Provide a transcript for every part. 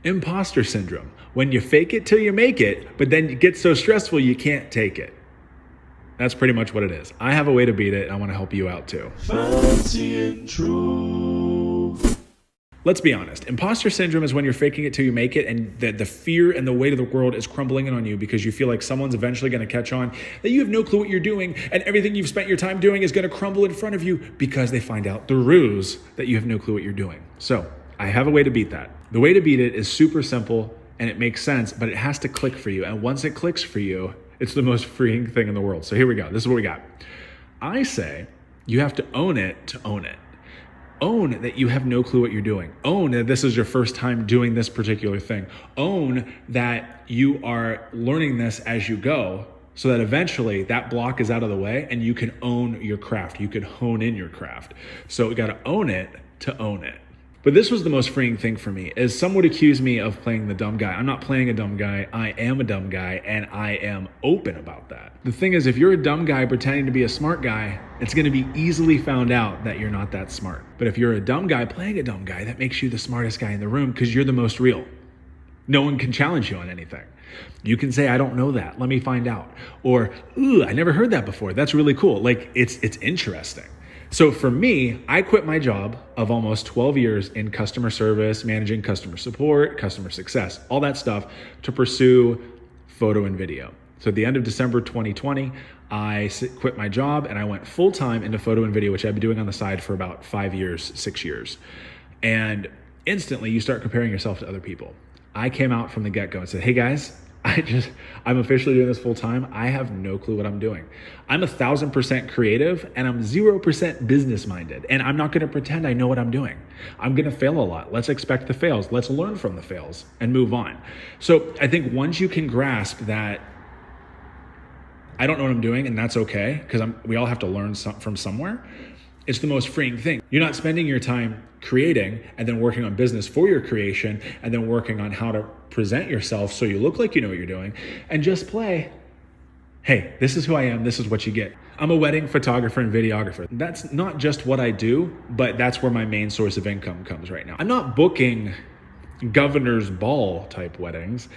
Imposter syndrome, when you fake it till you make it, but then you get so stressful you can't take it. That's pretty much what it is. I have a way to beat it, and I want to help you out too. Fancy and true. Let's be honest. Imposter syndrome is when you're faking it till you make it, and the fear and the weight of the world is crumbling in on you because you feel like someone's eventually going to catch on, that you have no clue what you're doing, and everything you've spent your time doing is going to crumble in front of you because they find out the ruse that you have no clue what you're doing. So I have a way to beat that. The way to beat it is super simple, and it makes sense, but it has to click for you. And once it clicks for you, it's the most freeing thing in the world. So here we go. This is what we got. I say you have to own it to own it. Own that you have no clue what you're doing. Own that this is your first time doing this particular thing. Own that you are learning this as you go so that eventually that block is out of the way and you can own your craft. You can hone in your craft. So we got to own it to own it. But this was the most freeing thing for me, is some would accuse me of playing the dumb guy. I'm not playing a dumb guy. I am a dumb guy, and I am open about that. The thing is, if you're a dumb guy pretending to be a smart guy, it's going to be easily found out that you're not that smart. But if you're a dumb guy playing a dumb guy, that makes you the smartest guy in the room because you're the most real. No one can challenge you on anything. You can say, I don't know that. Let me find out. Or, ooh, I never heard that before. That's really cool. Like, it's interesting. So for me, I quit my job of almost 12 years in customer service, managing customer support, customer success, all that stuff to pursue photo and video. So at the end of December 2020, I quit my job and I went full-time into photo and video, which I've been doing on the side for about 5 years, 6 years. And instantly you start comparing yourself to other people. I came out from the get-go and said, hey guys, I'm officially doing this full time. I have no clue what I'm doing. I'm 1,000% creative and I'm 0% business minded. And I'm not going to pretend I know what I'm doing. I'm going to fail a lot. Let's expect the fails. Let's learn from the fails and move on. So I think once you can grasp that I don't know what I'm doing, and that's okay, because we all have to learn from somewhere. It's the most freeing thing. You're not spending your time creating and then working on business for your creation and then working on how to present yourself so you look like you know what you're doing and just play. Hey, this is who I am. This is what you get. I'm a wedding photographer and videographer. That's not just what I do, but that's where my main source of income comes right now. I'm not booking governor's ball type weddings,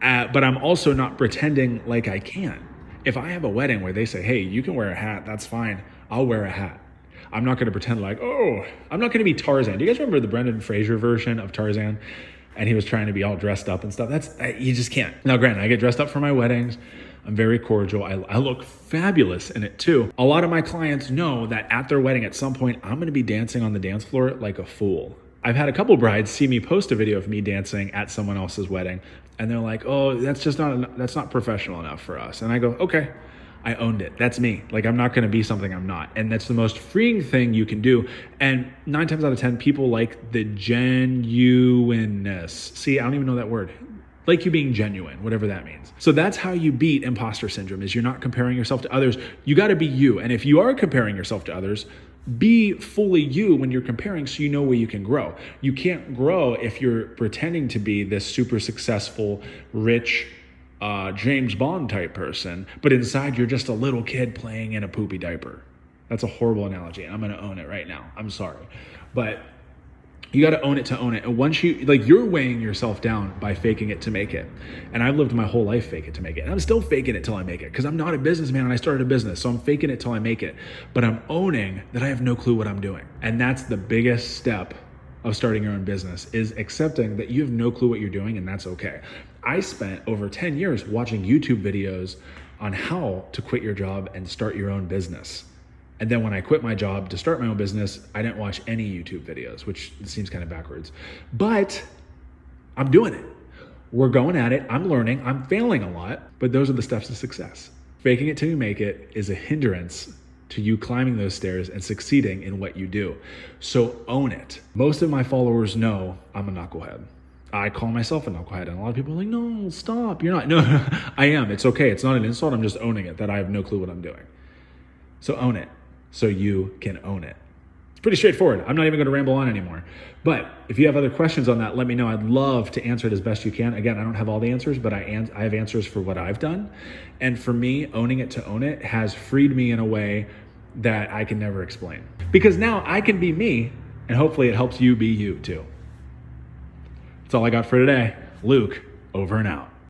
but I'm also not pretending like I can. If I have a wedding where they say, hey, you can wear a hat, that's fine. I'll wear a hat. I'm not going to pretend like, oh, I'm not going to be Tarzan. Do you guys remember the Brendan Fraser version of Tarzan? And he was trying to be all dressed up and stuff. You just can't. Now, granted, I get dressed up for my weddings. I'm very cordial. I look fabulous in it too. A lot of my clients know that at their wedding, at some point, I'm going to be dancing on the dance floor like a fool. I've had a couple brides see me post a video of me dancing at someone else's wedding. And they're like, oh, that's not professional enough for us. And I go, okay. I owned it. That's me. Like, I'm not going to be something I'm not. And that's the most freeing thing you can do. And 9 times out of 10, people like the genuineness. See, I don't even know that word. Like you being genuine, whatever that means. So that's how you beat imposter syndrome, is you're not comparing yourself to others. You got to be you. And if you are comparing yourself to others, be fully you when you're comparing so you know where you can grow. You can't grow if you're pretending to be this super successful, rich, James Bond type person, but inside you're just a little kid playing in a poopy diaper. That's a horrible analogy, and I'm going to own it right now. I'm sorry. But you got to own it to own it. And once you're weighing yourself down by faking it to make it. And I've lived my whole life fake it to make it. And I'm still faking it till I make it because I'm not a businessman and I started a business. So I'm faking it till I make it. But I'm owning that I have no clue what I'm doing. And that's the biggest step of starting your own business, is accepting that you have no clue what you're doing, and that's okay. I spent over 10 years watching YouTube videos on how to quit your job and start your own business. And then when I quit my job to start my own business, I didn't watch any YouTube videos, which seems kind of backwards. But I'm doing it. We're going at it. I'm learning. I'm failing a lot, but those are the steps to success. Faking it till you make it is a hindrance to you climbing those stairs and succeeding in what you do. So own it. Most of my followers know I'm a knucklehead. I call myself a knucklehead, and a lot of people are like, no, stop. You're not. No, I am. It's okay. It's not an insult. I'm just owning it, that I have no clue what I'm doing. So own it so you can own it. It's pretty straightforward. I'm not even going to ramble on anymore. But if you have other questions on that, let me know. I'd love to answer it as best you can. Again, I don't have all the answers, but I have answers for what I've done. And for me, owning it to own it has freed me in a way that I can never explain. Because now I can be me, and hopefully it helps you be you too. That's all I got for today. Luke, over and out.